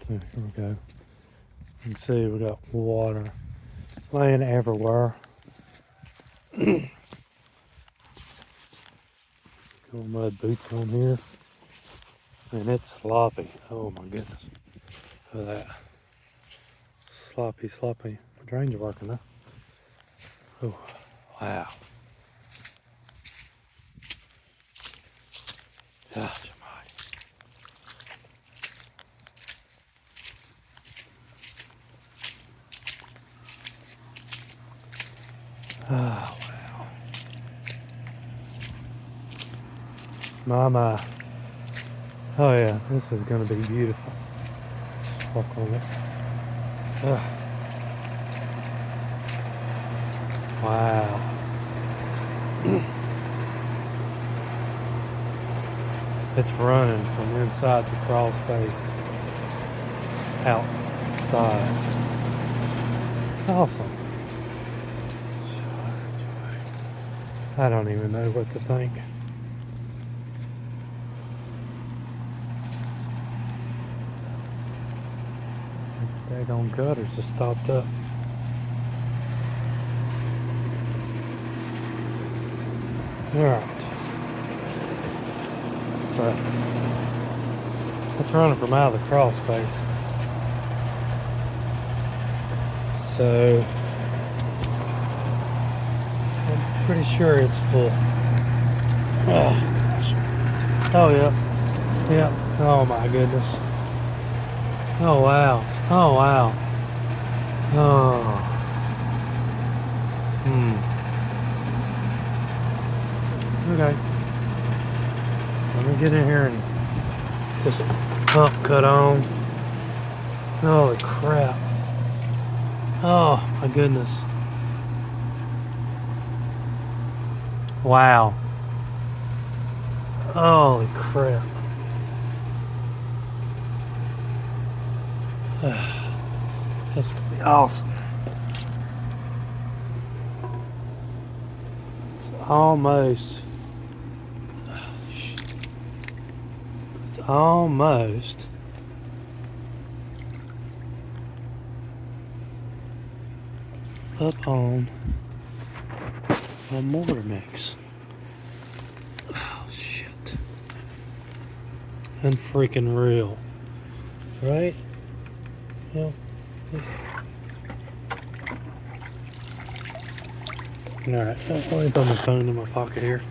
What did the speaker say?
Here we go. You can see we got water laying everywhere. Got mud boots on here. And it's sloppy. Oh my goodness. Look at that. Sloppy, sloppy. My drains are working though. Oh, wow. Gosh, oh, wow. My. Oh yeah, this is gonna be beautiful. Walk on it. Ugh. Wow. It's running from inside the crawl space outside. Awesome. I don't even know what to think. The daggone gutters just stopped up. Alright. But it's running from out of the crawl space. So I'm pretty sure it's full. Oh yeah. Yeah. Oh my goodness. Oh wow. Oh wow. Oh. Okay. Let me get in here and just pump cut on. Holy crap. Oh my goodness. Wow. Holy crap. That's gonna be awesome. It's almost. It's almost. Up on a mortar mix. Oh shit. Unfreaking real. Right? Yeah. Alright, let me put my phone in my pocket here.